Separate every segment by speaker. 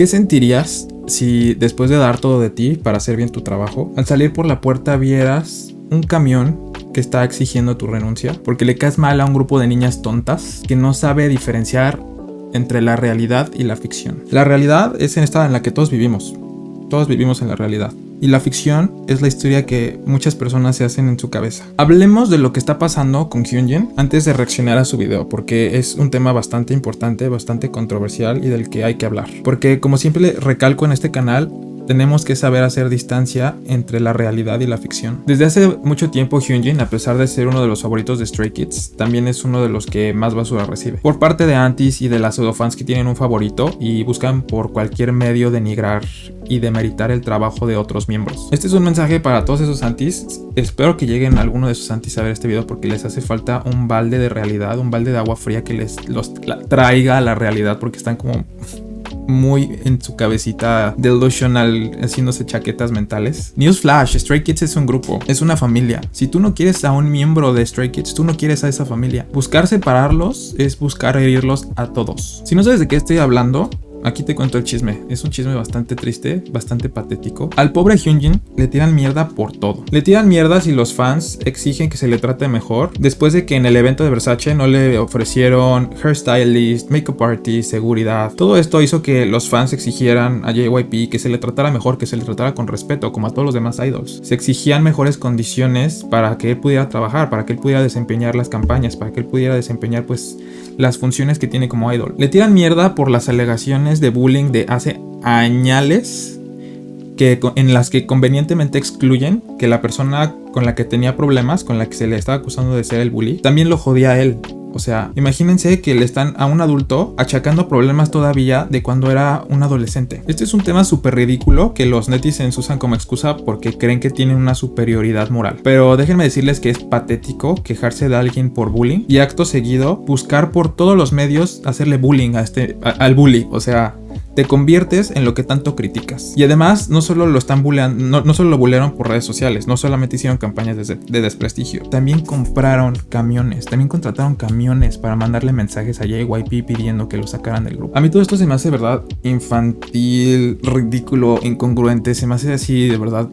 Speaker 1: ¿Qué sentirías si después de dar todo de ti para hacer bien tu trabajo, al salir por la puerta vieras un camión que está exigiendo tu renuncia porque le caes mal a un grupo de niñas tontas que no sabe diferenciar entre la realidad y la ficción? La realidad es en esta en la que todos vivimos en la realidad. Y la ficción es la historia que muchas personas se hacen en su cabeza. Hablemos de lo que está pasando con Hyunjin antes de reaccionar a su video, porque es un tema bastante importante, bastante controversial y del que hay que hablar. Porque como siempre recalco en este canal, tenemos que saber hacer distancia entre la realidad y la ficción. Desde hace mucho tiempo Hyunjin, a pesar de ser uno de los favoritos de Stray Kids, también es uno de los que más basura recibe. Por parte de antis y de las pseudofans que tienen un favorito y buscan por cualquier medio denigrar y demeritar el trabajo de otros miembros. Este es un mensaje para todos esos antis. Espero que lleguen alguno de esos antis a ver este video porque les hace falta un balde de realidad, un balde de agua fría que los traiga a la realidad, porque están como muy en su cabecita delusional, haciéndose chaquetas mentales. Newsflash: Stray Kids es un grupo, es una familia. Si tú no quieres a un miembro de Stray Kids, tú no quieres a esa familia. Buscar separarlos es buscar herirlos a todos. Si no sabes de qué estoy hablando, aquí te cuento el chisme. Es un chisme bastante triste, bastante patético. Al pobre Hyunjin le tiran mierda por todo. Le tiran mierda si los fans exigen que se le trate mejor, después de que en el evento de Versace no le ofrecieron hairstylist, makeup artist, seguridad. Todo esto hizo que los fans exigieran a JYP que se le tratara mejor, que se le tratara con respeto, como a todos los demás idols. Se exigían mejores condiciones para que él pudiera trabajar, para que él pudiera desempeñar las campañas, para que él pudiera desempeñar pues las funciones que tiene como idol. Le tiran mierda por las alegaciones de bullying de hace añales, en las que convenientemente excluyen que la persona con la que tenía problemas, con la que se le estaba acusando de ser el bully, también lo jodía a él. O sea, imagínense que le están a un adulto achacando problemas todavía de cuando era un adolescente. Este es un tema súper ridículo que los netizens usan como excusa porque creen que tienen una superioridad moral. Pero déjenme decirles que es patético quejarse de alguien por bullying y acto seguido buscar por todos los medios hacerle bullying al bully. O sea, te conviertes en lo que tanto criticas. Y además, no solo lo están bulleando, no solo lo bullearon por redes sociales, no solamente hicieron campañas de desprestigio, también compraron camiones, también contrataron camiones para mandarle mensajes a JYP pidiendo que lo sacaran del grupo. A mí todo esto se me hace, de verdad, infantil, ridículo, incongruente, se me hace así, de verdad.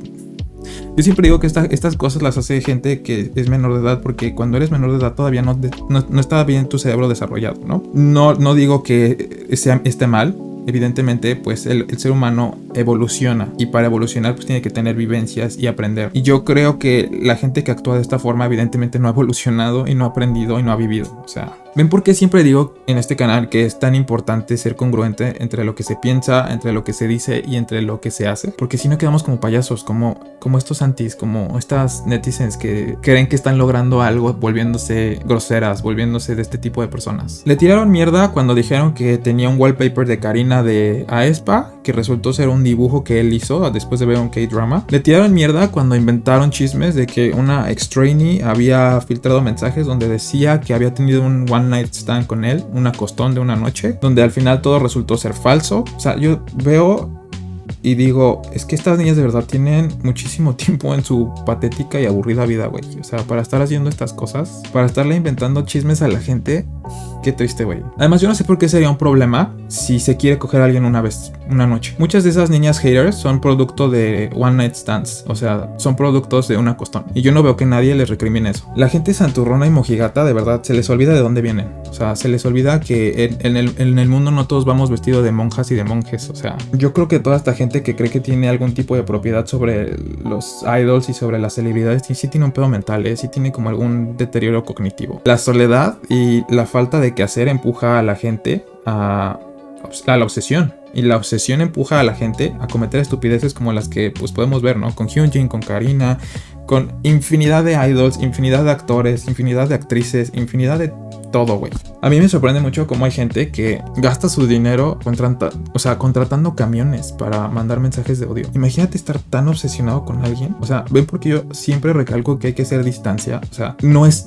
Speaker 1: Yo siempre digo que estas cosas las hace gente que es menor de edad, porque cuando eres menor de edad todavía no está bien tu cerebro desarrollado, ¿no? No digo que esté mal. Evidentemente, pues el ser humano evoluciona y para evolucionar pues tiene que tener vivencias y aprender. Y yo creo que la gente que actúa de esta forma evidentemente no ha evolucionado y no ha aprendido y no ha vivido. O sea, ¿ven por qué siempre digo en este canal que es tan importante ser congruente entre lo que se piensa, entre lo que se dice y entre lo que se hace? Porque si no quedamos como payasos, como estos antis, como estas netizens que creen que están logrando algo volviéndose groseras, volviéndose de este tipo de personas. Le tiraron mierda cuando dijeron que tenía un wallpaper de Karina de aespa, que resultó ser un dibujo que él hizo después de ver un K-drama. Le tiraron mierda cuando inventaron chismes de que una ex-trainee había filtrado mensajes donde decía que había tenido un one night stand con él, un acostón de una noche, donde al final todo resultó ser falso. O sea, yo veo y digo, es que estas niñas de verdad tienen muchísimo tiempo en su patética y aburrida vida, güey. O sea, para estar haciendo estas cosas, para estarle inventando chismes a la gente, qué triste, güey. Además, yo no sé por qué sería un problema si se quiere coger a alguien una vez, una noche. Muchas de esas niñas haters son producto de one night stands. O sea, son productos de un acostón. Y yo no veo que nadie les recrimine eso. La gente santurrona y mojigata, de verdad, se les olvida de dónde vienen. O sea, se les olvida que en el mundo no todos vamos vestidos de monjas y de monjes. O sea, yo creo que toda esta gente que cree que tiene algún tipo de propiedad sobre los idols y sobre las celebridades sí tiene un pedo mental, sí tiene como algún deterioro cognitivo. La soledad y la falta de qué hacer empuja a la gente a la obsesión. Y la obsesión empuja a la gente a cometer estupideces como las que pues podemos ver, ¿no? Con Hyunjin, con Karina, con infinidad de idols, infinidad de actores, infinidad de actrices, infinidad de todo, güey. A mí me sorprende mucho cómo hay gente que gasta su dinero contratando camiones para mandar mensajes de odio. Imagínate estar tan obsesionado con alguien. O sea, ven, porque yo siempre recalco que hay que hacer distancia. O sea, no es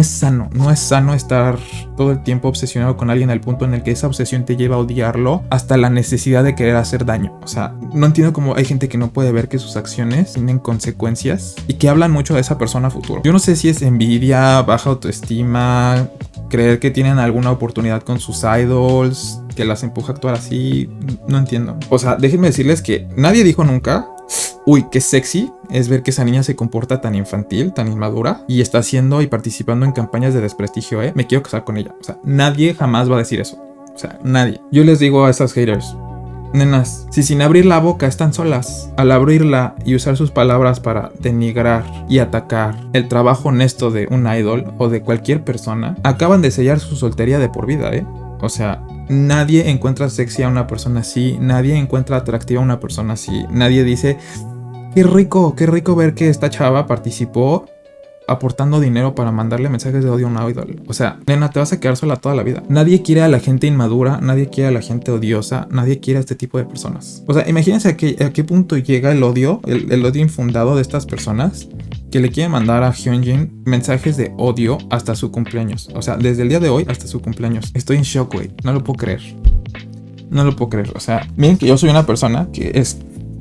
Speaker 1: sano estar todo el tiempo obsesionado con alguien al punto en el que esa obsesión te lleva a odiarlo hasta la necesidad de querer hacer daño. O sea, no entiendo cómo hay gente que no puede ver que sus acciones tienen consecuencias y que hablan mucho de esa persona a futuro. Yo no sé si es envidia, baja autoestima, creer que tienen alguna oportunidad con sus idols, que las empuja a actuar así. No entiendo. O sea, déjenme decirles que nadie dijo nunca: uy, qué sexy es ver que esa niña se comporta tan infantil, tan inmadura y está haciendo y participando en campañas de desprestigio, me quiero casar con ella. O sea, nadie jamás va a decir eso. O sea, nadie. Yo les digo a esas haters: nenas, si sin abrir la boca están solas, al abrirla y usar sus palabras para denigrar y atacar el trabajo honesto de un idol o de cualquier persona, acaban de sellar su soltería de por vida, O sea, nadie encuentra sexy a una persona así, nadie encuentra atractiva a una persona así, nadie dice: qué rico ver que esta chava participó aportando dinero para mandarle mensajes de odio a una idol. O sea, nena, te vas a quedar sola toda la vida. Nadie quiere a la gente inmadura, nadie quiere a la gente odiosa, nadie quiere a este tipo de personas. O sea, imagínense a qué punto llega el odio, el odio infundado de estas personas que le quieren mandar a Hyunjin mensajes de odio hasta su cumpleaños. O sea, desde el día de hoy hasta su cumpleaños. Estoy en shock, güey. No lo puedo creer. No lo puedo creer. O sea, miren que yo soy una persona que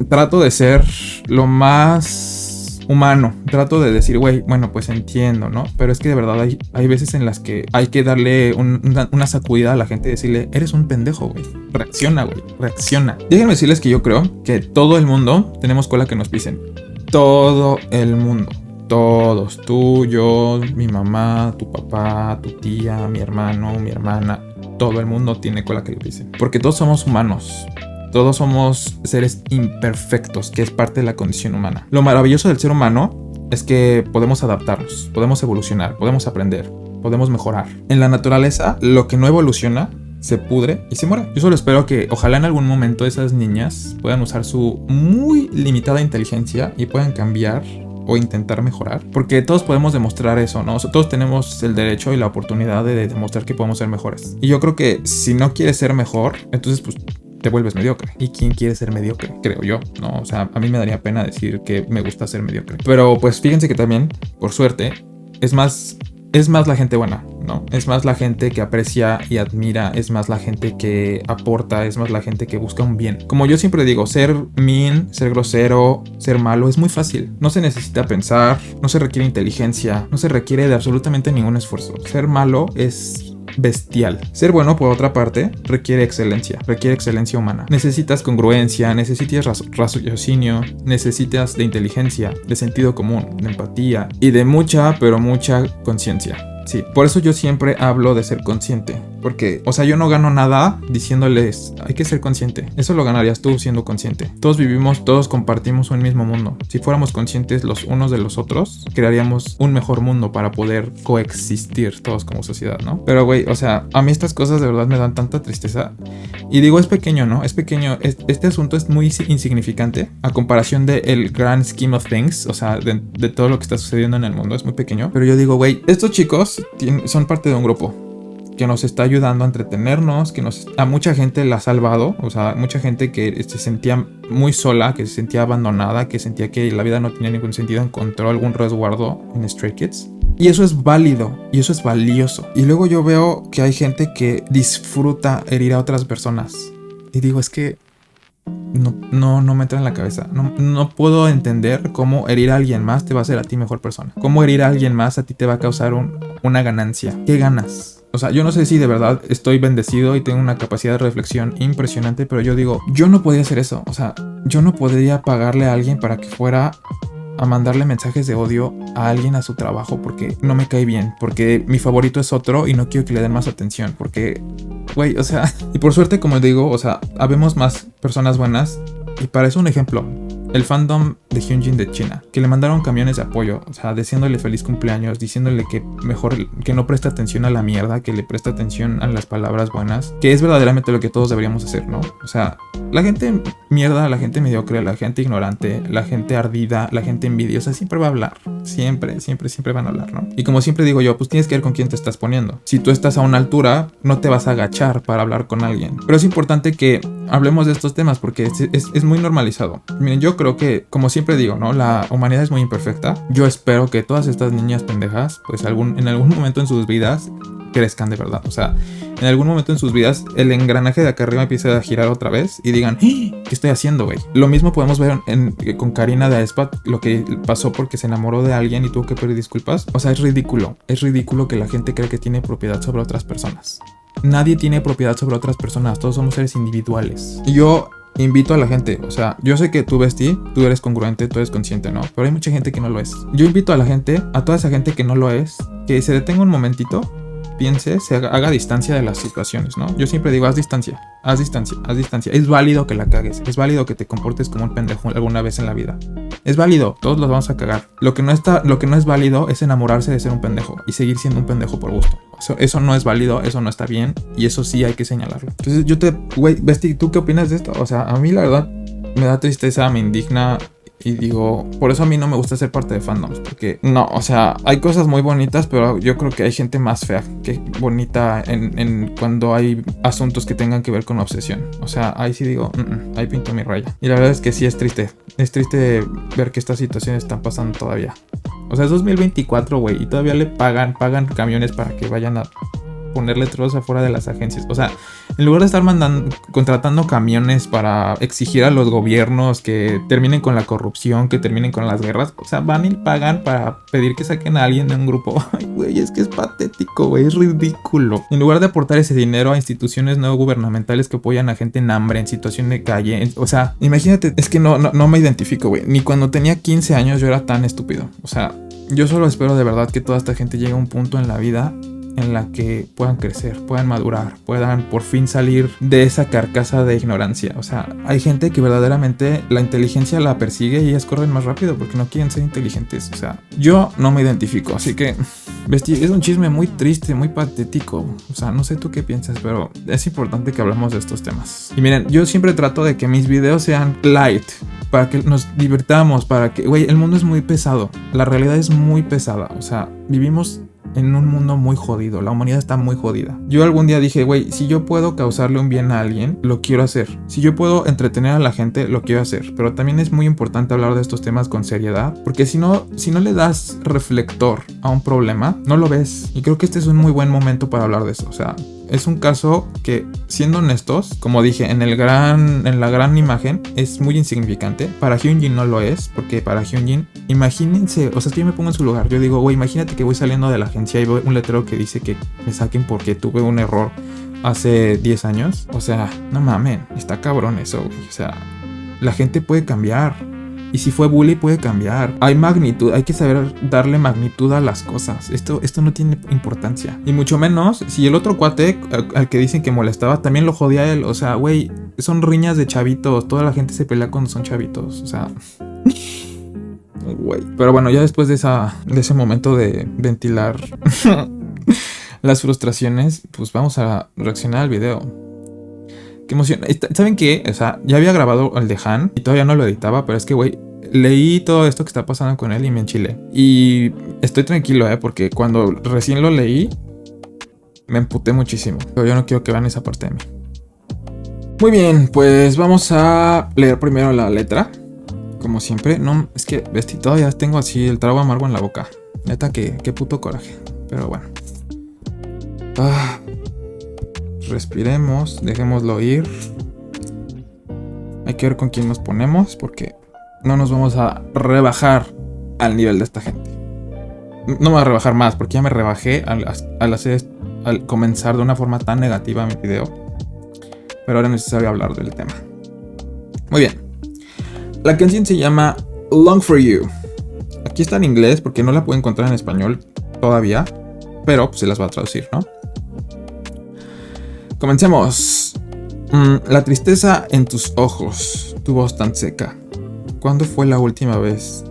Speaker 1: trato de ser lo más humano. Trato de decir, güey, bueno, pues entiendo, ¿no? Pero es que de verdad hay veces en las que hay que darle una sacudida a la gente y decirle: eres un pendejo, güey. Reacciona, güey. Reacciona. Déjenme decirles que yo creo que todo el mundo tenemos cola que nos pisen. Todo el mundo. Todos. Tú, yo, mi mamá, tu papá, tu tía, mi hermano, mi hermana. Todo el mundo tiene cola que le pisen. Porque todos somos humanos. Todos somos seres imperfectos, que es parte de la condición humana. Lo maravilloso del ser humano es que podemos adaptarnos, podemos evolucionar, podemos aprender, podemos mejorar. En la naturaleza, lo que no evoluciona se pudre y se muere. Yo solo espero que ojalá en algún momento esas niñas puedan usar su muy limitada inteligencia y puedan cambiar o intentar mejorar, porque todos podemos demostrar eso, ¿no? Todos tenemos el derecho y la oportunidad de demostrar que podemos ser mejores. Y yo creo que si no quieres ser mejor, entonces pues te vuelves mediocre. ¿Y quién quiere ser mediocre? Creo yo, ¿no? O sea, a mí me daría pena decir que me gusta ser mediocre. Pero pues fíjense que también, por suerte, es más la gente buena, ¿no? Es más la gente que aprecia y admira, es más la gente que aporta, es más la gente que busca un bien. Como yo siempre digo, ser mean, ser grosero, ser malo es muy fácil. No se necesita pensar, no se requiere inteligencia, no se requiere de absolutamente ningún esfuerzo. Ser malo es bestial. Ser bueno, por otra parte, requiere excelencia humana. Necesitas congruencia, necesitas raciocinio, necesitas de inteligencia, de sentido común, de empatía y de mucha, pero mucha conciencia. Sí, por eso yo siempre hablo de ser consciente. Porque, o sea, yo no gano nada diciéndoles: hay que ser consciente. Eso lo ganarías tú siendo consciente. Todos vivimos, todos compartimos un mismo mundo. Si fuéramos conscientes los unos de los otros, crearíamos un mejor mundo para poder coexistir todos como sociedad, ¿no? Pero, güey, o sea, a mí estas cosas de verdad me dan tanta tristeza. Y digo, es pequeño, ¿no? Es pequeño. Este asunto es muy insignificante a comparación del grand scheme of things. O sea, de todo lo que está sucediendo en el mundo. Es muy pequeño. Pero yo digo, güey, estos chicos son parte de un grupo que nos está ayudando a entretenernos, que a mucha gente la ha salvado. O sea, mucha gente que se sentía muy sola, que se sentía abandonada, que sentía que la vida no tenía ningún sentido, encontró algún resguardo en Stray Kids. Y eso es válido, y eso es valioso. Y luego yo veo que hay gente que disfruta herir a otras personas. Y digo, es que no me entra en la cabeza. No puedo entender cómo herir a alguien más te va a hacer a ti mejor persona. Cómo herir a alguien más a ti te va a causar una ganancia. ¿Qué ganas? O sea, yo no sé si de verdad estoy bendecido y tengo una capacidad de reflexión impresionante, pero yo digo, yo no podría hacer eso. O sea, yo no podría pagarle a alguien para que fuera a mandarle mensajes de odio a alguien a su trabajo porque no me cae bien, porque mi favorito es otro y no quiero que le den más atención, porque, güey, o sea, y por suerte, como digo, o sea, habemos más personas buenas. Y para eso un ejemplo, el fandom de Hyunjin de China, que le mandaron camiones de apoyo, o sea, diciéndole feliz cumpleaños, diciéndole que mejor, que no preste atención a la mierda, que le preste atención a las palabras buenas, que es verdaderamente lo que todos deberíamos hacer, ¿no? O sea, la gente mierda, la gente mediocre, la gente ignorante, la gente ardida, la gente envidiosa siempre va a hablar, siempre van a hablar, ¿no? Y como siempre digo yo, pues tienes que ver con quién te estás poniendo. Si tú estás a una altura, no te vas a agachar para hablar con alguien. Pero es importante que hablemos de estos temas porque es muy normalizado. Miren, yo creo que, como siempre digo, ¿no? La humanidad es muy imperfecta. Yo espero que todas estas niñas pendejas, pues en algún momento en sus vidas crezcan de verdad. O sea, en algún momento en sus vidas el engranaje de acá arriba empiece a girar otra vez y digan, ¿qué estoy haciendo, güey? Lo mismo podemos ver con Karina de Aespa, lo que pasó porque se enamoró de alguien y tuvo que pedir disculpas. O sea, es ridículo que la gente cree que tiene propiedad sobre otras personas. Nadie tiene propiedad sobre otras personas, todos somos seres individuales. Y yo invito a la gente, o sea, yo sé que tú, Besti, tú eres congruente, tú eres consciente, ¿no? Pero hay mucha gente que no lo es. Yo invito a la gente, a toda esa gente que no lo es, que se detenga un momentito, piense, se haga distancia de las situaciones, ¿no? Yo siempre digo, haz distancia, haz distancia, haz distancia. Es válido que la cagues, es válido que te comportes como un pendejo alguna vez en la vida. Es válido, todos los vamos a cagar. Lo que no es válido es enamorarse de ser un pendejo y seguir siendo un pendejo por gusto. Eso no es válido, eso no está bien y eso sí hay que señalarlo. Entonces güey, Besti, ¿tú qué opinas de esto? O sea, a mí la verdad me da tristeza, me indigna. Y digo, por eso a mí no me gusta ser parte de fandoms. Porque no, o sea, hay cosas muy bonitas, pero yo creo que hay gente más fea que bonita en cuando hay asuntos que tengan que ver con obsesión. O sea, ahí sí digo, ahí pinto mi raya. Y la verdad es que sí es triste. Es triste ver que estas situaciones están pasando todavía. O sea, es 2024, güey, y todavía le pagan camiones para que vayan a poner letreros afuera de las agencias. O sea, en lugar de estar contratando camiones para exigir a los gobiernos que terminen con la corrupción, que terminen con las guerras, o sea, van y pagan para pedir que saquen a alguien de un grupo. Ay, güey, es que es patético, güey, es ridículo. En lugar de aportar ese dinero a instituciones no gubernamentales que apoyan a gente en hambre, en situación de calle, o sea, imagínate, es que no me identifico, güey. Ni cuando tenía 15 años yo era tan estúpido. O sea, yo solo espero de verdad que toda esta gente llegue a un punto en la vida en la que puedan crecer, puedan madurar, puedan por fin salir de esa carcasa de ignorancia. O sea, hay gente que verdaderamente la inteligencia la persigue y ellas corren más rápido porque no quieren ser inteligentes. O sea, yo no me identifico, así que Besti, es un chisme muy triste, muy patético. O sea, no sé tú qué piensas, pero es importante que hablemos de estos temas. Y miren, yo siempre trato de que mis videos sean light, para que nos divirtamos, para que, güey, el mundo es muy pesado, la realidad es muy pesada. O sea, vivimos en un mundo muy jodido, la humanidad está muy jodida. Yo algún día dije, güey, si yo puedo causarle un bien a alguien, lo quiero hacer. Si yo puedo entretener a la gente, lo quiero hacer. Pero también es muy importante hablar de estos temas con seriedad, porque si no le das reflector a un problema, no lo ves. Y creo que este es un muy buen momento para hablar de eso. O sea, es un caso que, siendo honestos, como dije, en la gran imagen es muy insignificante. Para Hyunjin no lo es, porque para Hyunjin, imagínense, o sea, si yo me pongo en su lugar, yo digo, güey, imagínate que voy saliendo de la agencia y veo un letrero que dice que me saquen porque tuve un error hace 10 años. O sea, no mamen, está cabrón eso, güey. O sea, la gente puede cambiar. Y si fue bully puede cambiar. Hay magnitud, hay que saber darle magnitud a las cosas. Esto no tiene importancia. Y mucho menos si el otro cuate al que dicen que molestaba también lo jodía a él. O sea, güey, son riñas de chavitos. Toda la gente se pelea cuando son chavitos. O sea, güey. Pero bueno, ya después de ese momento de ventilar las frustraciones, pues vamos a reaccionar al video. Qué emoción. ¿Saben qué? O sea, ya había grabado el de Han y todavía no lo editaba, pero es que, güey, leí todo esto que está pasando con él y me enchilé. Y estoy tranquilo, porque cuando recién lo leí, me emputé muchísimo. Pero yo no quiero que vean esa parte de mí. Muy bien, pues vamos a leer primero la letra. Como siempre. No, es que, Besti, todavía tengo así el trago amargo en la boca. Neta, qué puto coraje. Pero bueno. Respiremos, dejémoslo ir. Hay que ver con quién nos ponemos, porque no nos vamos a rebajar al nivel de esta gente. No me voy a rebajar más, porque ya me rebajé al comenzar de una forma tan negativa mi video. Pero ahora es necesario hablar del tema. Muy bien. La canción se llama Long For You. Aquí está en inglés porque no la puedo encontrar en español todavía, pero pues se las voy a traducir, ¿no? Comencemos. La tristeza en tus ojos, tu voz tan seca. ¿Cuándo fue la última vez?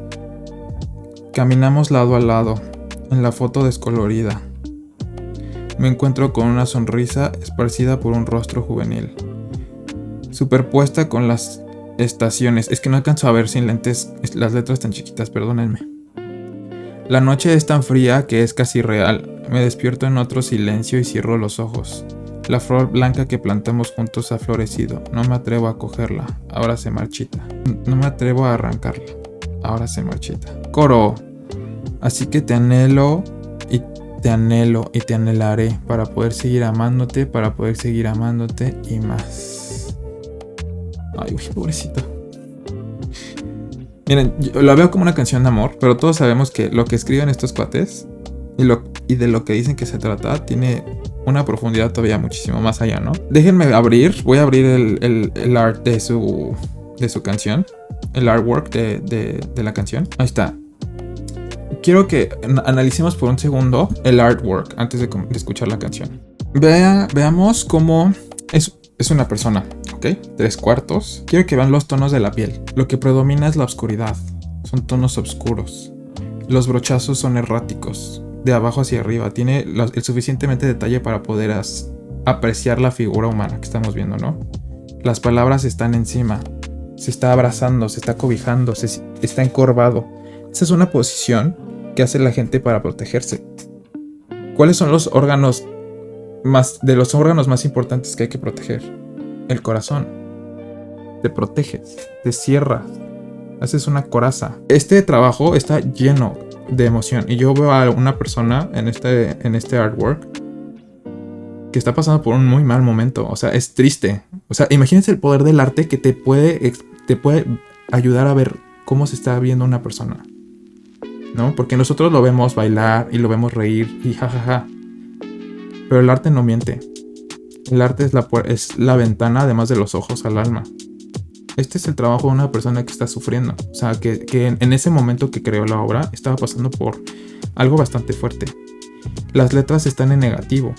Speaker 1: Caminamos lado a lado, en la foto descolorida. Me encuentro con una sonrisa esparcida por un rostro juvenil, superpuesta con las estaciones. Es que no alcanzo a ver sin lentes las letras tan chiquitas, perdónenme. La noche es tan fría que es casi real. Me despierto en otro silencio y cierro los ojos. La flor blanca que plantamos juntos ha florecido. No me atrevo a cogerla, ahora se marchita. No me atrevo a arrancarla, ahora se marchita. Coro. Así que te anhelo y te anhelo y te anhelaré para poder seguir amándote, y más. Ay, güey, pobrecito. Miren, yo lo veo como una canción de amor, pero todos sabemos que lo que escriben estos cuates y de lo que dicen que se trata tiene una profundidad todavía muchísimo más allá, ¿no? Voy a abrir el art de su canción, el artwork de la canción. Ahí está. Quiero que analicemos por un segundo el artwork antes de escuchar la canción. Veamos cómo es una persona, ¿ok? 3/4. Quiero que vean los tonos de la piel. Lo que predomina es la oscuridad. Son tonos oscuros. Los brochazos son erráticos, de abajo hacia arriba. Tiene el suficientemente detalle para poder apreciar la figura humana que estamos viendo, ¿no? Las palabras están encima. Se está abrazando, se está cobijando, está encorvado. Esa es una posición que hace la gente para protegerse. ¿Cuáles son los órganos más importantes que hay que proteger? El corazón. Te proteges, te cierras, haces una coraza. Este trabajo está lleno de emoción y yo veo a una persona en este artwork que está pasando por un muy mal momento. O sea, es triste. O sea, imagínense el poder del arte que te puede ayudar a ver cómo se está viendo una persona, ¿no? Porque nosotros lo vemos bailar y lo vemos reír y jajaja. Pero el arte no miente. El arte es la ventana, además de los ojos, al alma. Este es el trabajo de una persona que está sufriendo. O sea, que en ese momento que creó la obra estaba pasando por algo bastante fuerte. Las letras están en negativo.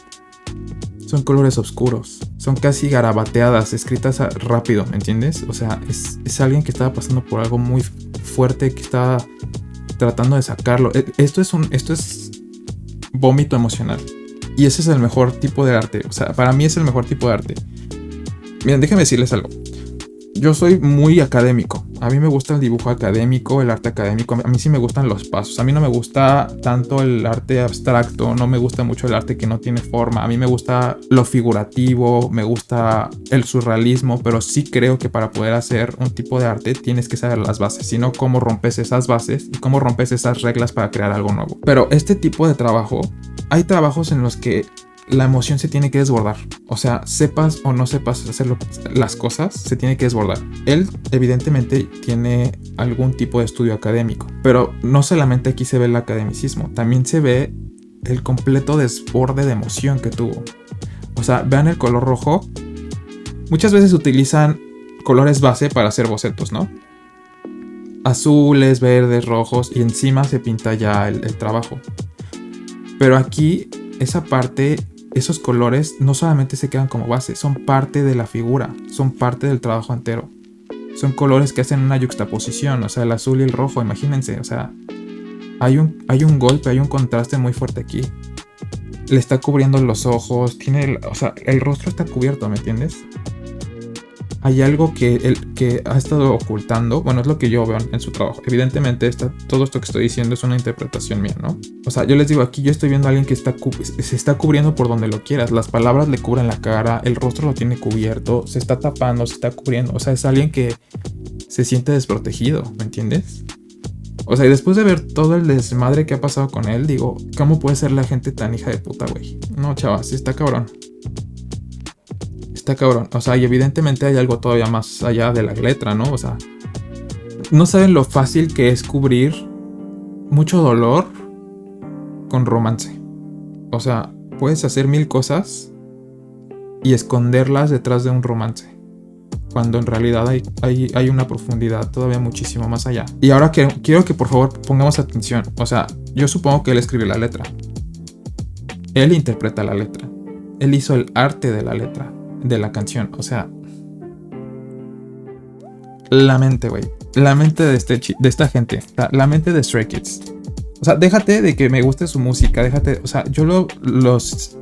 Speaker 1: Son colores oscuros. Son casi garabateadas, escritas rápido, ¿me entiendes? O sea, es alguien que estaba pasando por algo muy fuerte, que estaba tratando de sacarlo. Esto es vómito emocional. Y ese es el mejor tipo de arte. O sea, para mí es el mejor tipo de arte. Miren, déjenme decirles algo. Yo soy muy académico. A mí me gusta el dibujo académico, el arte académico. A mí sí me gustan los pasos. A mí no me gusta tanto el arte abstracto. No me gusta mucho el arte que no tiene forma. A mí me gusta lo figurativo. Me gusta el surrealismo. Pero sí creo que para poder hacer un tipo de arte tienes que saber las bases. Si no, cómo rompes esas bases y cómo rompes esas reglas para crear algo nuevo. Pero este tipo de trabajo, hay trabajos en los que la emoción se tiene que desbordar. O sea, sepas o no sepas hacer las cosas, se tiene que desbordar. Él evidentemente tiene algún tipo de estudio académico, pero no solamente aquí se ve el academicismo, también se ve el completo desborde de emoción que tuvo. O sea, vean el color rojo. Muchas veces utilizan colores base para hacer bocetos, ¿no? Azules, verdes, rojos, y encima se pinta ya el trabajo. Pero aquí, esa parte, esos colores no solamente se quedan como base, son parte de la figura, son parte del trabajo entero. Son colores que hacen una yuxtaposición, o sea, el azul y el rojo, imagínense, o sea, hay un golpe, hay un contraste muy fuerte aquí. Le está cubriendo los ojos, o sea, el rostro está cubierto, ¿me entiendes? Hay algo que ha estado ocultando. Bueno, es lo que yo veo en su trabajo. Evidentemente todo esto que estoy diciendo es una interpretación mía, ¿no? O sea, yo les digo, aquí yo estoy viendo a alguien que se está cubriendo por donde lo quieras. Las palabras le cubren la cara, el rostro lo tiene cubierto, se está tapando, se está cubriendo. O sea, es alguien que se siente desprotegido, ¿me entiendes? O sea, y después de ver todo el desmadre que ha pasado con él, digo, ¿cómo puede ser la gente tan hija de puta, güey? No, chavas, sí está cabrón. Está cabrón. O sea, y evidentemente hay algo todavía más allá de la letra, ¿no? O sea, no saben lo fácil que es cubrir mucho dolor con romance. O sea, puedes hacer 1000 cosas y esconderlas detrás de un romance, cuando en realidad hay una profundidad todavía muchísimo más allá. Y ahora quiero que por favor pongamos atención. O sea, yo supongo que él escribió la letra. Él interpreta la letra. Él hizo el arte de la letra, de la canción. O sea, la mente, güey. La mente de esta gente. La mente de Stray Kids. O sea, déjate de que me guste su música. Déjate, o sea, yo los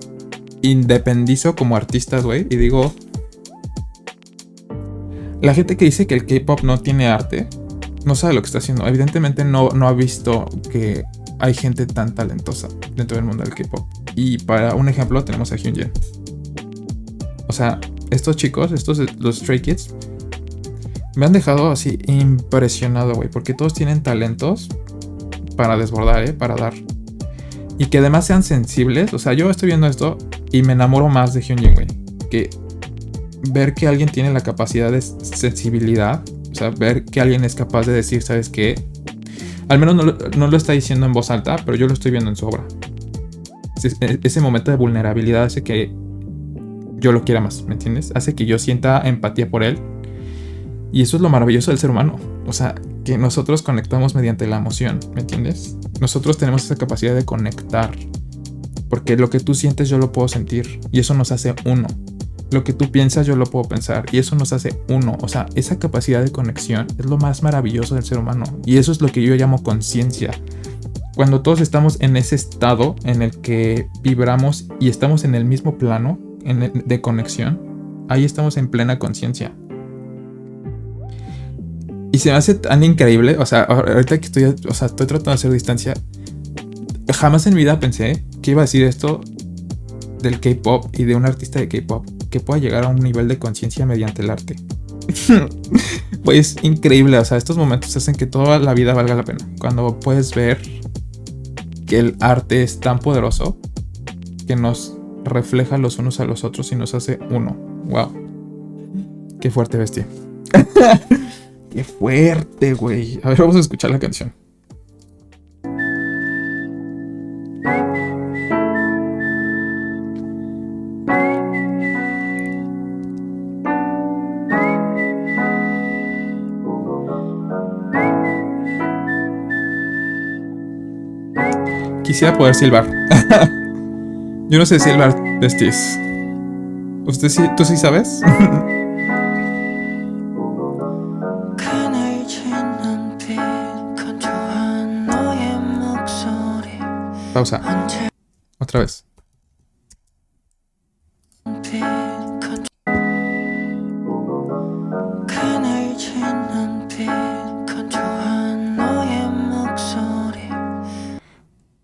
Speaker 1: independizo como artistas, güey. Y digo, la gente que dice que el K-pop no tiene arte no sabe lo que está haciendo. Evidentemente no ha visto que hay gente tan talentosa dentro del mundo del K-pop. Y para un ejemplo tenemos a Hyunjin. O sea, estos chicos, los Stray Kids, me han dejado así impresionado, güey. Porque todos tienen talentos para desbordar, para dar. Y que además sean sensibles. O sea, yo estoy viendo esto y me enamoro más de Hyunjin, güey. Que ver que alguien tiene la capacidad de sensibilidad. O sea, ver que alguien es capaz de decir, ¿sabes qué? Al menos no lo está diciendo en voz alta, pero yo lo estoy viendo en su obra. Ese momento de vulnerabilidad hace que yo lo quiera más, ¿me entiendes? Hace que yo sienta empatía por él. Y eso es lo maravilloso del ser humano. O sea, que nosotros conectamos mediante la emoción, ¿me entiendes? Nosotros tenemos esa capacidad de conectar. Porque lo que tú sientes yo lo puedo sentir. Y eso nos hace uno. Lo que tú piensas yo lo puedo pensar. Y eso nos hace uno. O sea, esa capacidad de conexión es lo más maravilloso del ser humano. Y eso es lo que yo llamo conciencia. Cuando todos estamos en ese estado en el que vibramos y estamos en el mismo plano de conexión, ahí estamos en plena conciencia. Y se me hace tan increíble, o sea, ahorita que estoy tratando de hacer distancia, jamás en mi vida pensé que iba a decir esto del K-pop y de un artista de K-pop que pueda llegar a un nivel de conciencia mediante el arte. Pues increíble, o sea, estos momentos hacen que toda la vida valga la pena. Cuando puedes ver que el arte es tan poderoso que nos refleja los unos a los otros y nos hace uno. Wow. Qué fuerte, bestia. Qué fuerte, güey. A ver, vamos a escuchar la canción. Quisiera poder silbar. Yo no sé silbar, besties. ¿Usted sí? ¿Tú sí sabes? Pausa. Otra vez.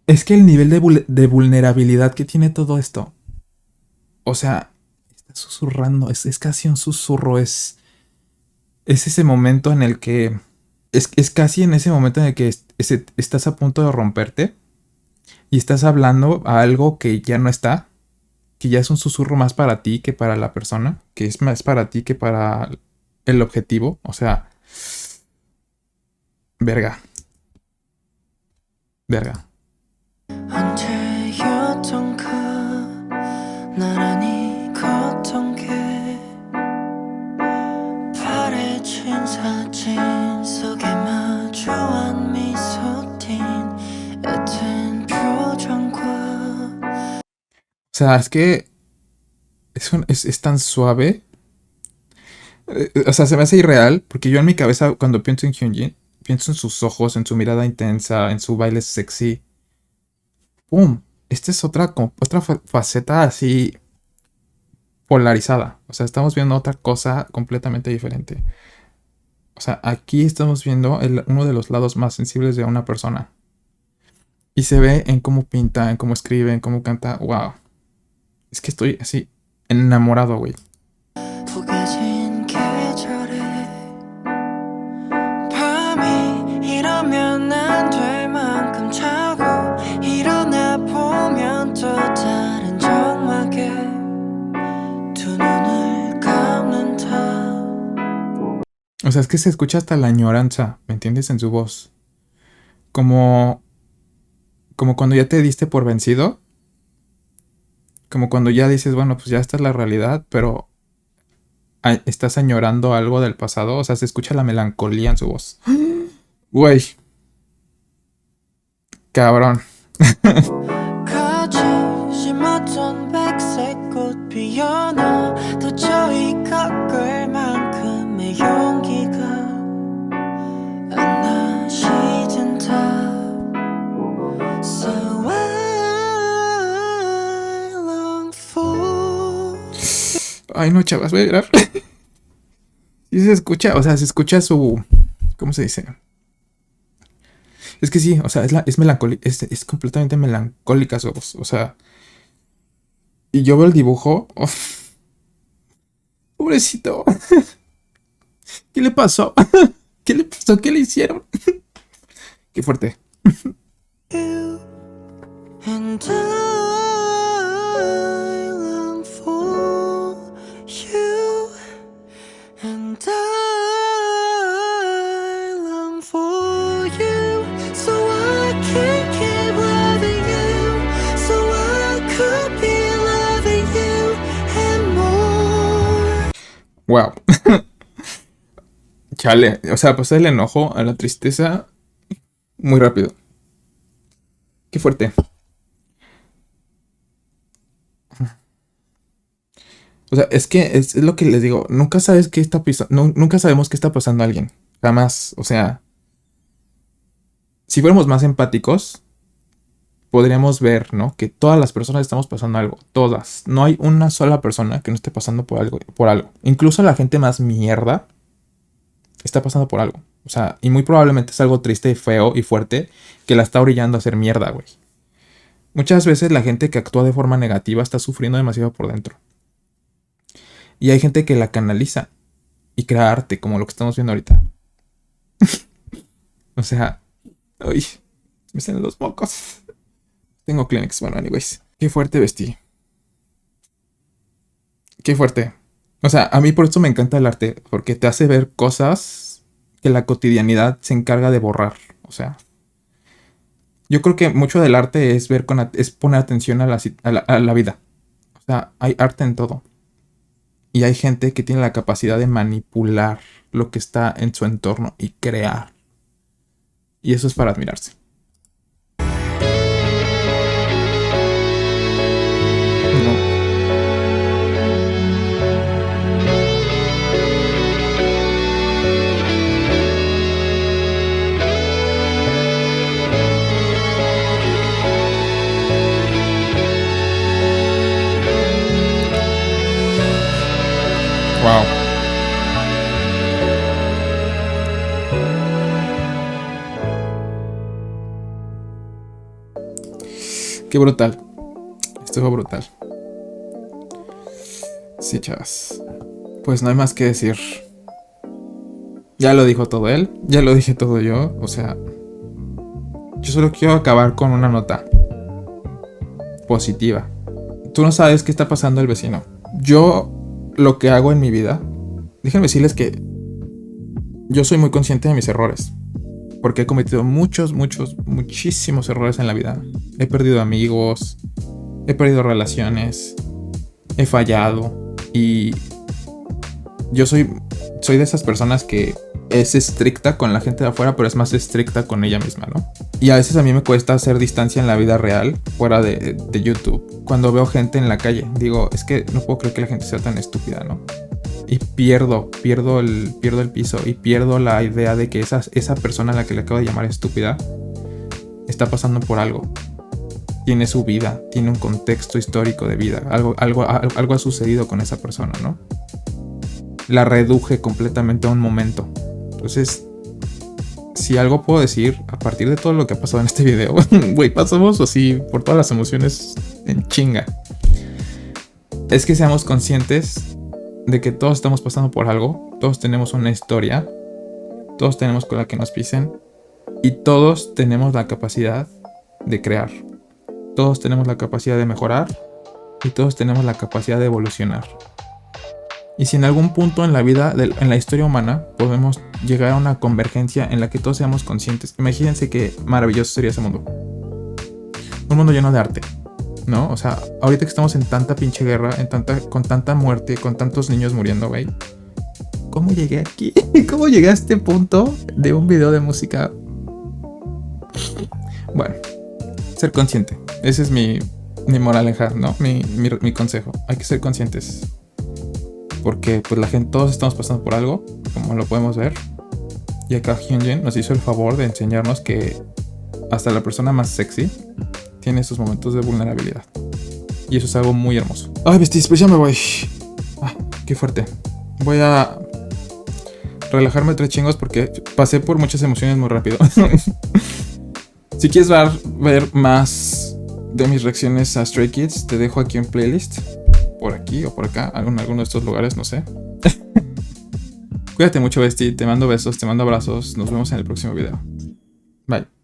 Speaker 1: Es que el nivel de vulnerabilidad que tiene todo esto. O sea, está susurrando. Es casi un susurro. Es ese momento en el que. Es casi en ese momento en el que estás a punto de romperte. Y estás hablando a algo que ya no está. Que ya es un susurro más para ti que para la persona. Que es más para ti que para el objetivo. O sea. Verga. O sea, es que es tan suave. O sea, se me hace irreal. Porque yo en mi cabeza, cuando pienso en Hyunjin, pienso en sus ojos, en su mirada intensa, en su baile sexy. ¡Pum! Esta es otra faceta así polarizada. O sea, estamos viendo otra cosa completamente diferente. O sea, aquí estamos viendo uno de los lados más sensibles de una persona. Y se ve en cómo pinta, en cómo escribe, en cómo canta. ¡Wow! Es que estoy así enamorado, güey. O sea, es que se escucha hasta la añoranza, ¿me entiendes? En su voz. Como cuando ya te diste por vencido. Como cuando ya dices, bueno, pues ya esta es la realidad, pero estás añorando algo del pasado. O sea, se escucha la melancolía en su voz. Güey. Cabrón. Ay, no, chavas, voy a llorar. Sí se escucha, o sea, se escucha su... ¿Cómo se dice? Es que sí, o sea, es melancólica, es completamente melancólica su voz, o sea... Y yo veo el dibujo... Oh, pobrecito. ¿Qué le pasó? ¿Qué le pasó? ¿Qué le hicieron? Qué fuerte. Wow. Chale. O sea, pasé el enojo a la tristeza muy rápido. Qué fuerte. O sea, es que es lo que les digo. Nunca sabes qué está pasando. Nunca sabemos qué está pasando a alguien. Jamás. O sea, si fuéramos más empáticos, podríamos ver, ¿no? Que todas las personas estamos pasando algo. Todas. No hay una sola persona que no esté pasando por algo, por algo. Incluso la gente más mierda está pasando por algo. O sea, y muy probablemente es algo triste y feo y fuerte que la está orillando a hacer mierda, güey. Muchas veces la gente que actúa de forma negativa está sufriendo demasiado por dentro. Y hay gente que la canaliza y crea arte, como lo que estamos viendo ahorita. O sea, uy, me salen los mocos. Tengo Kleenex, bueno, anyways. Qué fuerte vestí. Qué fuerte. O sea, a mí por eso me encanta el arte, porque te hace ver cosas que la cotidianidad se encarga de borrar. O sea, yo creo que mucho del arte es ver es poner atención a la vida. O sea, hay arte en todo. Y hay gente que tiene la capacidad de manipular lo que está en su entorno y crear. Y eso es para admirarse. No. Wow. Qué brutal. Esto fue brutal. Sí, chavas. Pues no hay más que decir. Ya lo dijo todo él. Ya lo dije todo yo. O sea, yo solo quiero acabar con una nota positiva. Tú no sabes qué está pasando el vecino. Yo lo que hago en mi vida, déjenme decirles que yo soy muy consciente de mis errores. Porque he cometido muchísimos errores en la vida. He perdido amigos, he perdido relaciones, he fallado. Y yo soy de esas personas que es estricta con la gente de afuera, pero es más estricta con ella misma, ¿no? Y a veces a mí me cuesta hacer distancia en la vida real, fuera de YouTube. Cuando veo gente en la calle, digo, es que no puedo creer que la gente sea tan estúpida, ¿no? Y pierdo el piso y pierdo la idea de que esa persona a la que le acabo de llamar estúpida está pasando por algo. Tiene su vida, tiene un contexto histórico de vida. Algo ha sucedido con esa persona, ¿no? La reduje completamente a un momento. Entonces, si algo puedo decir a partir de todo lo que ha pasado en este video, güey, pasamos así por todas las emociones en chinga. Es que seamos conscientes de que todos estamos pasando por algo, todos tenemos una historia, todos tenemos con la que nos pisen y todos tenemos la capacidad de crear, todos tenemos la capacidad de mejorar y todos tenemos la capacidad de evolucionar. Y si en algún punto en la vida, en la historia humana, podemos llegar a una convergencia en la que todos seamos conscientes, imagínense qué maravilloso sería ese mundo. Un mundo lleno de arte, ¿no? O sea, ahorita que estamos en tanta pinche guerra, con tanta muerte, con tantos niños muriendo, güey. ¿Cómo llegué aquí? ¿Cómo llegué a este punto de un video de música? Bueno, ser consciente. Ese es mi moraleja, ¿no? Mi consejo. Hay que ser conscientes. Porque pues la gente, todos estamos pasando por algo, como lo podemos ver. Y acá Hyunjin nos hizo el favor de enseñarnos que hasta la persona más sexy tiene sus momentos de vulnerabilidad. Y eso es algo muy hermoso. Ay, besties, pues ya me voy. Qué fuerte. Voy a relajarme 3 chingos porque pasé por muchas emociones muy rápido. Si quieres ver más de mis reacciones a Stray Kids, te dejo aquí un playlist. Por aquí o por acá, en alguno de estos lugares, no sé. Cuídate mucho, bestie. Te mando besos, te mando abrazos. Nos vemos en el próximo video. Bye.